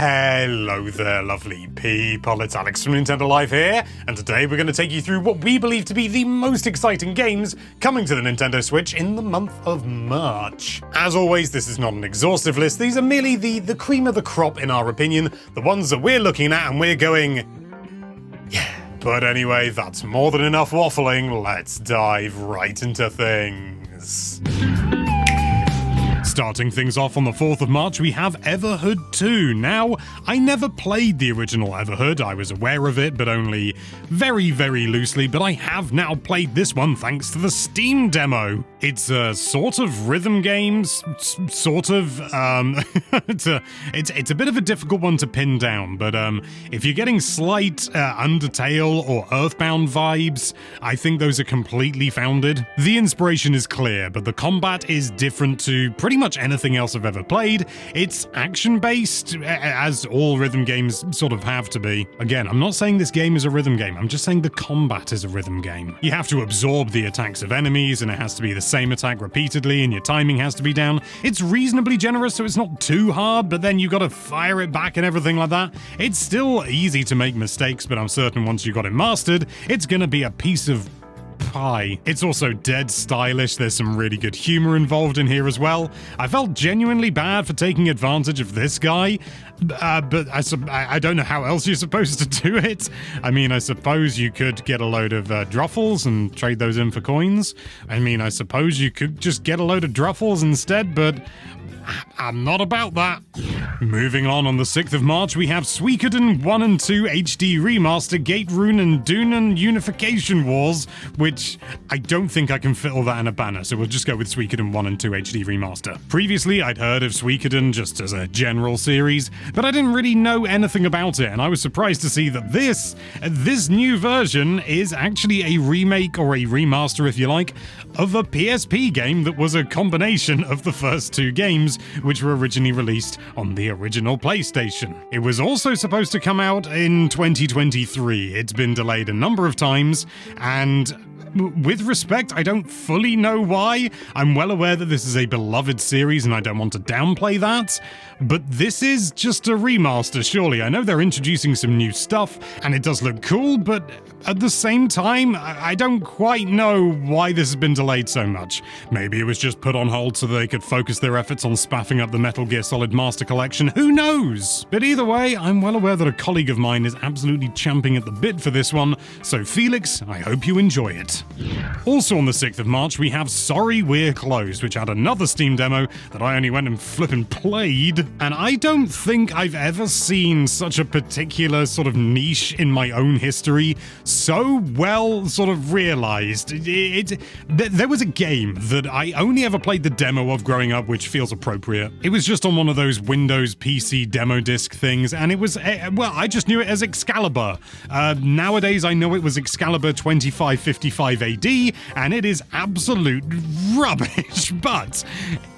Hello there, lovely people. It's Alex from Nintendo Live here, and today we're going to take you through what we believe to be the most exciting games coming to the Nintendo Switch in the month of March. As always, this is not an exhaustive list. These are merely the cream of the crop, in our opinion, the ones that we're looking at and we're going, yeah. But anyway, that's more than enough waffling. Let's dive right into things. Starting things off on the 4th of March, we have Everhood 2. Now, I never played the original Everhood. I was aware of it, but only very, very loosely. But I have now played this one thanks to the Steam demo. It's a sort of rhythm game, sort of. It's a bit of a difficult one to pin down. But if you're getting slight Undertale or Earthbound vibes, I think those are completely founded. The inspiration is clear, but the combat is different to pretty much anything else I've ever played. It's action-based, as all rhythm games sort of have to be. Again, I'm not saying this game is a rhythm game, I'm just saying the combat is a rhythm game. You have to absorb the attacks of enemies, and it has to be the same attack repeatedly, and your timing has to be down. It's reasonably generous, so it's not too hard, but then you gotta fire it back and everything like that. It's still easy to make mistakes, but I'm certain once you got it mastered, it's gonna be a piece of pie. It's also dead stylish. There's some really good humor involved in here as well. I felt genuinely bad for taking advantage of this guy, but I don't know how else you're supposed to do it. I mean, I suppose you could get a load of Druffles and trade those in for coins. I mean, I suppose you could just get a load of Druffles instead, but I'm not about that. Moving on the 6th of March, we have Suikoden 1 and 2 HD Remaster, Gate Rune and Dunan Unification Wars, which I don't think I can fit all that in a banner, so we'll just go with Suikoden 1 and 2 HD Remaster. Previously, I'd heard of Suikoden just as a general series, but I didn't really know anything about it, and I was surprised to see that this new version is actually a remake, or a remaster if you like, of a PSP game that was a combination of the first two games, which were originally released on the original PlayStation. It was also supposed to come out in 2023. It's been delayed a number of times, and with respect, I don't fully know why. I'm well aware that this is a beloved series and I don't want to downplay that, but this is just a remaster, surely. I know they're introducing some new stuff and it does look cool, but at the same time, I don't quite know why this has been delayed so much. Maybe it was just put on hold so they could focus their efforts on spaffing up the Metal Gear Solid Master Collection. Who knows? But either way, I'm well aware that a colleague of mine is absolutely champing at the bit for this one, so Felix, I hope you enjoy it. Also on the 6th of March, we have Sorry We're Closed, which had another Steam demo that I only went and flippin' played, and I don't think I've ever seen such a particular sort of niche in my own history so well sort of realized. There was a game that I only ever played the demo of growing up, which feels appropriate. It was just on one of those Windows PC demo disc things, and it was, well, I just knew it as Excalibur. Nowadays, I know it was Excalibur 2555 AD, and it is absolute rubbish, but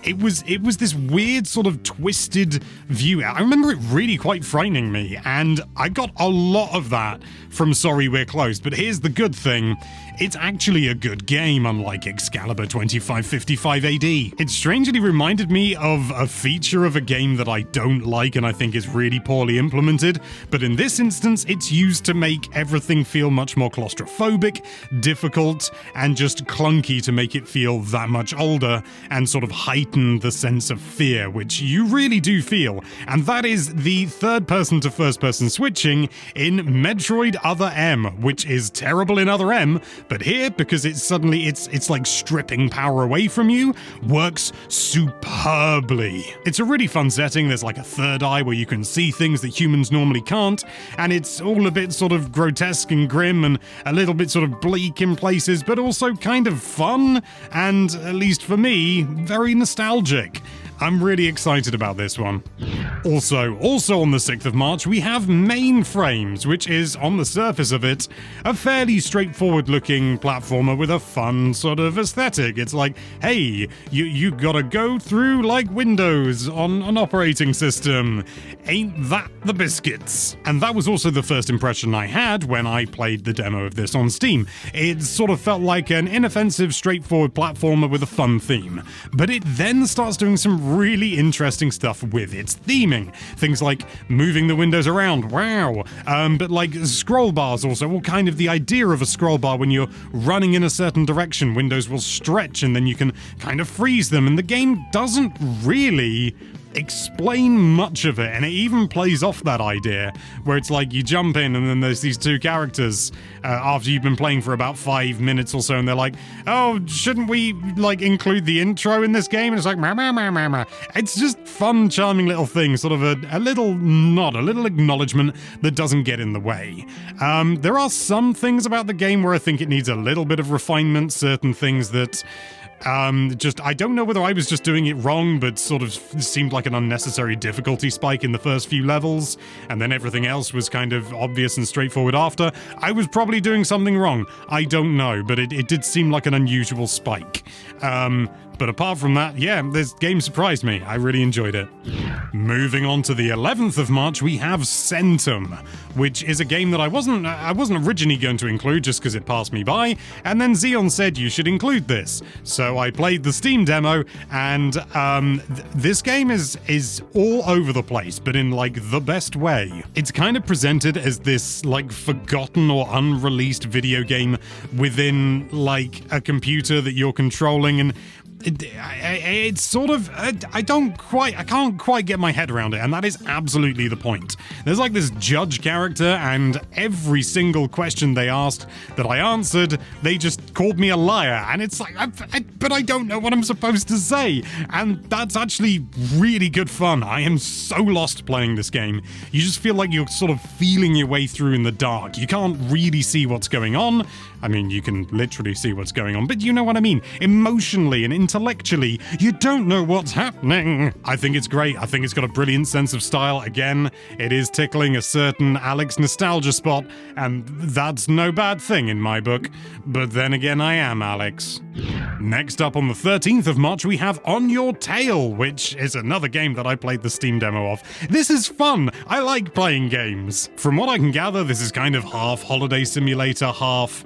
it was this weird sort of twisted view. I remember it really quite frightening me, and I got a lot of that from Sorry We're Closed, but here's the good thing. It's actually a good game, unlike Excalibur 2555 AD. It strangely reminded me of a feature of a game that I don't like and I think is really poorly implemented, but in this instance, it's used to make everything feel much more claustrophobic, difficult, and just clunky to make it feel that much older and sort of heighten the sense of fear, which you really do feel. And that is the third-person to first-person switching in Metroid Other M, which is terrible in Other M, but here, because it's like stripping power away from you, works superbly. It's a really fun setting. There's like a third eye where you can see things that humans normally can't, and it's all a bit sort of grotesque and grim and a little bit sort of bleak in places, but also kind of fun, and, at least for me, very nostalgic. I'm really excited about this one. Also on the 6th of March, we have Mainframes, which is, on the surface of it, a fairly straightforward-looking platformer with a fun sort of aesthetic. It's like, hey, you gotta go through like Windows on an operating system. Ain't that the biscuits? And that was also the first impression I had when I played the demo of this on Steam. It sort of felt like an inoffensive, straightforward platformer with a fun theme. But it then starts doing some really interesting stuff with its theming. Things like moving the windows around, wow. But like scroll bars also, well, kind of the idea of a scroll bar when you're running in a certain direction, windows will stretch and then you can kind of freeze them, and the game doesn't really explain much of it, and it even plays off that idea where it's like you jump in and then there's these two characters after you've been playing for about 5 minutes or so, and they're like, oh, shouldn't we like include the intro in this game? And it's like, ma. It's just fun, charming little thing, sort of a little nod, a little acknowledgement that doesn't get in the way. There are some things about the game where I think it needs a little bit of refinement, certain things that I don't know whether I was just doing it wrong, but sort of seemed like an unnecessary difficulty spike in the first few levels, and then everything else was kind of obvious and straightforward after. I was probably doing something wrong. I don't know, but it did seem like an unusual spike. But apart from that, yeah, this game surprised me. I really enjoyed it. Moving on to the 11th of March, we have Centum, which is a game that I wasn't originally going to include just because it passed me by, and then Xeon said you should include this. So I played the Steam demo, and this game is all over the place, but in like the best way. It's kind of presented as this like forgotten or unreleased video game within like a computer that you're controlling, and it's sort of, I can't quite get my head around it, and that is absolutely the point. There's like this judge character, and every single question they asked that I answered, they just called me a liar, and it's like, but I don't know what I'm supposed to say, and that's actually really good fun. I am so lost playing this game. You just feel like you're sort of feeling your way through in the dark. You can't really see what's going on. I mean, you can literally see what's going on, but you know what I mean. Emotionally and intellectually, you don't know what's happening. I think it's great. I think it's got a brilliant sense of style. Again, it is tickling a certain Alex nostalgia spot, and that's no bad thing in my book. But then again, I am Alex. Next up on the 13th of March, we have On Your Tail, which is another game that I played the Steam demo of. This is fun. I like playing games. From what I can gather, this is kind of half holiday simulator, half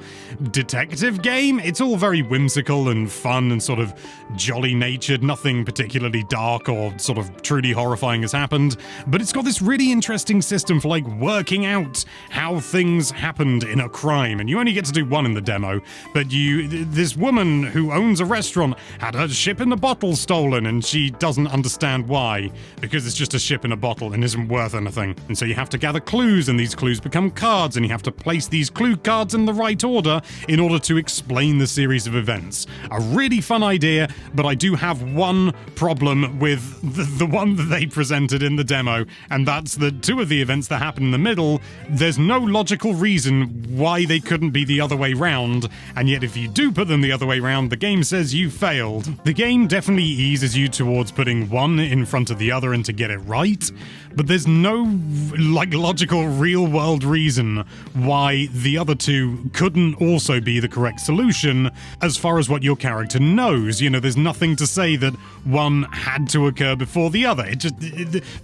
detective game. It's all very whimsical and fun and sort of jolly-natured. Nothing particularly dark or sort of truly horrifying has happened, but it's got this really interesting system for like working out how things happened in a crime, and you only get to do one in the demo, but this woman who owns a restaurant had her ship in a bottle stolen, and she doesn't understand why, because it's just a ship in a bottle and isn't worth anything. And so you have to gather clues, and these clues become cards, and you have to place these clue cards in the right order in order to explain the series of events. A really fun idea, but I do have one problem with the one that they presented in the demo, and that's that two of the events that happen in the middle, there's no logical reason why they couldn't be the other way round, and yet if you do put them the other way round, the game says you failed. The game definitely eases you towards putting one in front of the other and to get it right, but there's no like logical real-world reason why the other two couldn't also be the correct solution as far as what your character knows. You know, there's nothing to say that one had to occur before the other.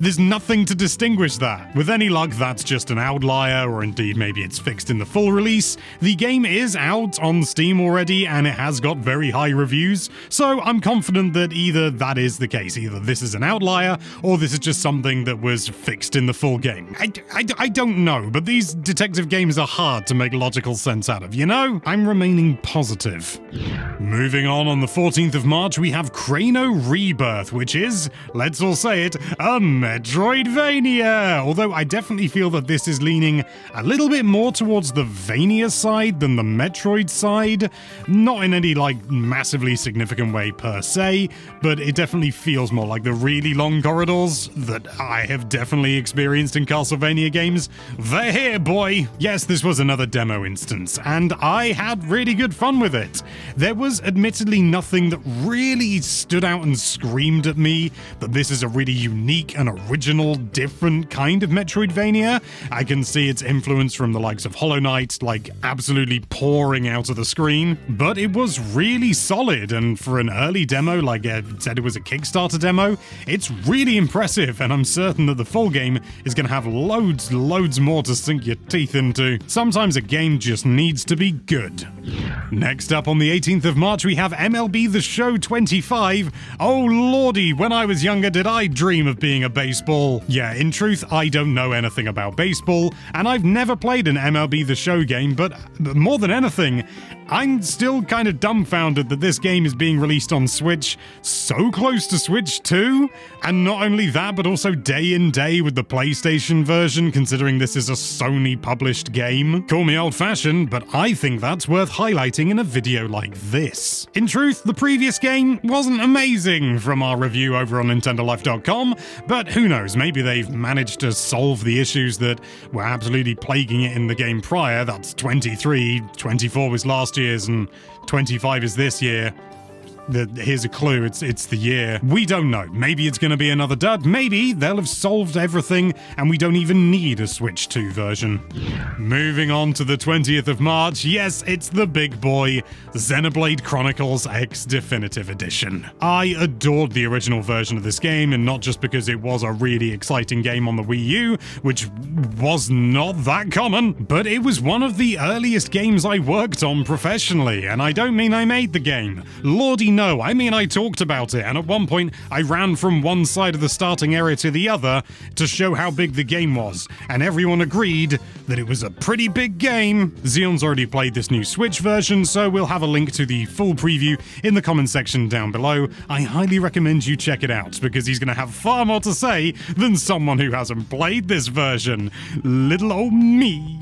There's nothing to distinguish that. With any luck, that's just an outlier, or indeed maybe it's fixed in the full release. The game is out on Steam already, and it has got very high reviews, so I'm confident that either that is the case, either this is an outlier, or this is just something that was fixed in the full game. I don't know, but these detective games are hard to make logical sense out of, you know? I'm remaining positive. Moving on the 14th of March, we have Crano Rebirth, which is, let's all say it, a Metroidvania! Although I definitely feel that this is leaning a little bit more towards the Vania side than the Metroid side. Not in any, like, massively significant way per se, but it definitely feels more like the really long corridors that I have definitely experienced in Castlevania games. They're here, boy! Yes, this was another demo instance, and I had really good fun with it. There was admittedly nothing that really stood out and screamed at me that this is a really unique and original, different kind of Metroidvania. I can see its influence from the likes of Hollow Knight, like, absolutely pouring out of the screen, but it was really solid, and for an early demo, like I said it was a Kickstarter demo, it's really impressive, and I'm certain that the full game is going to have loads more to sink your teeth into. Sometimes a game just needs to be good. Next up on the 18th of March, we have MLB The Show 25. Oh lordy, when I was younger did I dream of being a baseball. Yeah, in truth, I don't know anything about baseball, and I've never played an MLB The Show game, but more than anything, I'm still kind of dumbfounded that this game is being released on Switch, so close to Switch 2, and not only that, but also day in day with the PlayStation version, considering this is a Sony-published game. Call me old-fashioned, but I think that's worth highlighting in a video like this. In truth, the previous game wasn't amazing from our review over on NintendoLife.com, but who knows, maybe they've managed to solve the issues that were absolutely plaguing it in the game prior. That's 23, 24 was last year's, and 25 is this year. Here's a clue, it's the year. We don't know. Maybe it's going to be another dud. Maybe they'll have solved everything and we don't even need a Switch 2 version. Moving on to the 20th of March, yes, it's the big boy, Xenoblade Chronicles X Definitive Edition. I adored the original version of this game, and not just because it was a really exciting game on the Wii U, which was not that common, but it was one of the earliest games I worked on professionally, and I don't mean I made the game. Lordy no, I mean I talked about it, and at one point I ran from one side of the starting area to the other to show how big the game was, and everyone agreed that it was a pretty big game. Xeon's already played this new Switch version, so we'll have a link to the full preview in the comment section down below. I highly recommend you check it out, because he's going to have far more to say than someone who hasn't played this version. Little old me.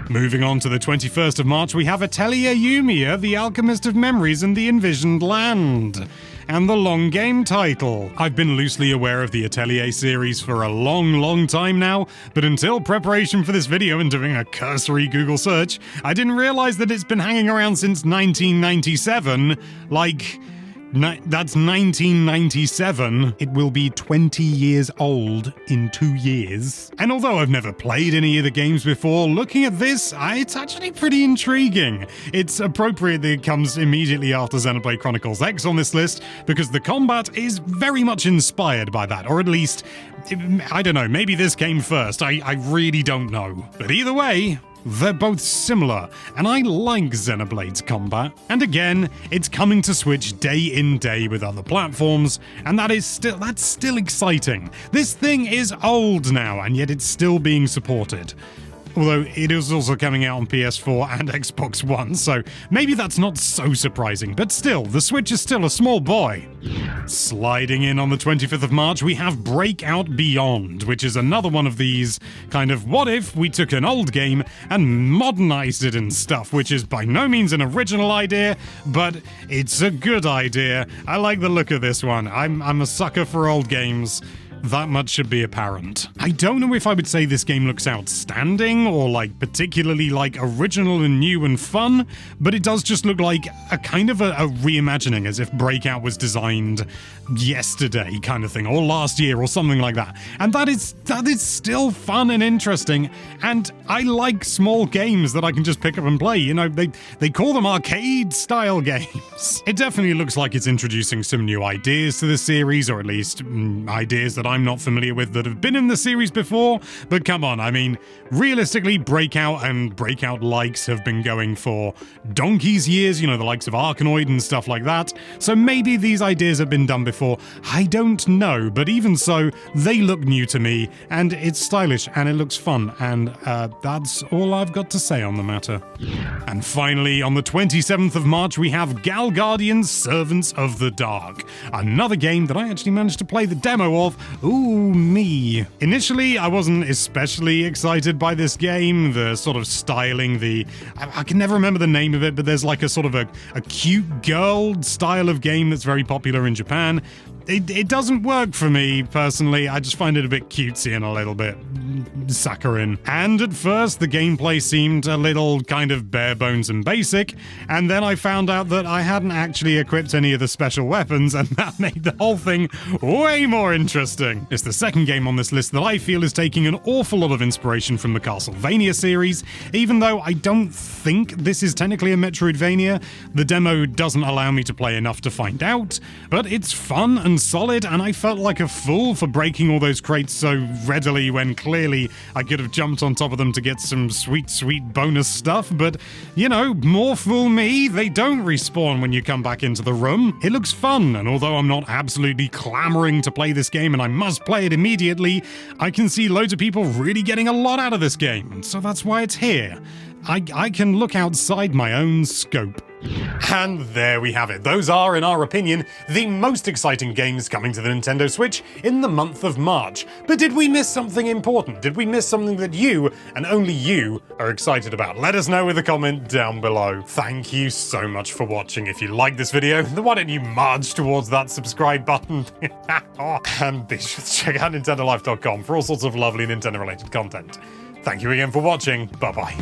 Moving on to the 21st of March, we have Atelier Yumiya, the Alchemist of Memories and the Envisioned Land, and the long game title. I've been loosely aware of the Atelier series for a long time now, but until preparation for this video and doing a cursory Google search, I didn't realize that it's been hanging around since 1997, like... that's 1997. It will be 20 years old in 2 years. And although I've never played any of the games before, looking at this, it's actually pretty intriguing. It's appropriate that it comes immediately after Xenoblade Chronicles X on this list, because the combat is very much inspired by that, or at least, I don't know, maybe this came first, I really don't know. But either way, they're both similar, and I like Xenoblade's combat. And again, it's coming to Switch day in day with other platforms, and that's still exciting. This thing is old now, and yet it's still being supported. Although it is also coming out on PS4 and Xbox One, so maybe that's not so surprising, but still, the Switch is still a small boy. Sliding in on the 25th of March, we have Breakout Beyond, which is another one of these kind of what if we took an old game and modernized it and stuff, which is by no means an original idea, but it's a good idea. I like the look of this one. I'm a sucker for old games. That much should be apparent. I don't know if I would say this game looks outstanding or like particularly like original and new and fun, but it does just look like a kind of a reimagining, as if Breakout was designed yesterday kind of thing, or last year or something like that. And that is still fun and interesting, and I like small games that I can just pick up and play. You know, they call them arcade style games. It definitely looks like it's introducing some new ideas to the series, or at least ideas that I'm not familiar with that have been in the series before. But come on, I mean, realistically, Breakout and Breakout likes have been going for donkey's years, you know, the likes of Arkanoid and stuff like that. So maybe these ideas have been done before. I don't know, but even so, they look new to me, and it's stylish and it looks fun, and that's all I've got to say on the matter. And finally, on the 27th of March, we have Gal Guardian's Servants of the Dark, another game that I actually managed to play the demo of. Ooh, me. Initially, I wasn't especially excited by this game. The sort of styling, I can never remember the name of it, but there's like a sort of a cute girl style of game that's very popular in Japan. It doesn't work for me, personally. I just find it a bit cutesy and a little bit saccharine. And at first, the gameplay seemed a little kind of bare bones and basic, and then I found out that I hadn't actually equipped any of the special weapons, and that made the whole thing way more interesting. It's the second game on this list that I feel is taking an awful lot of inspiration from the Castlevania series, even though I don't think this is technically a Metroidvania. The demo doesn't allow me to play enough to find out, but it's fun and solid, and I felt like a fool for breaking all those crates so readily when clearly I could have jumped on top of them to get some sweet, sweet bonus stuff, but, you know, more fool me, they don't respawn when you come back into the room. It looks fun, and although I'm not absolutely clamoring to play this game and I must play it immediately, I can see loads of people really getting a lot out of this game, and so that's why it's here. I can look outside my own scope. And there we have it. Those are, in our opinion, the most exciting games coming to the Nintendo Switch in the month of March. But did we miss something important? Did we miss something that you, and only you, are excited about? Let us know with a comment down below. Thank you so much for watching. If you like this video, then why don't you march towards that subscribe button? And be sure to check out NintendoLife.com for all sorts of lovely Nintendo-related content. Thank you again for watching. Bye-bye.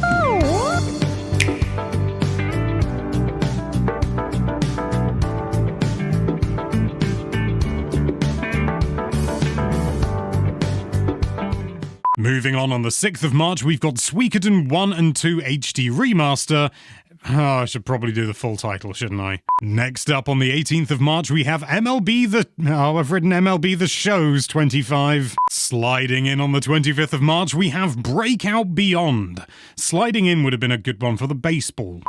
Moving on the 6th of March, we've got Suikoden 1 and 2 HD Remaster. Oh, I should probably do the full title, shouldn't I? Next up on the 18th of March, we have MLB The... Oh, I've written MLB The Shows 25. Sliding in on the 25th of March, we have Breakout Beyond. Sliding in would have been a good one for the baseball.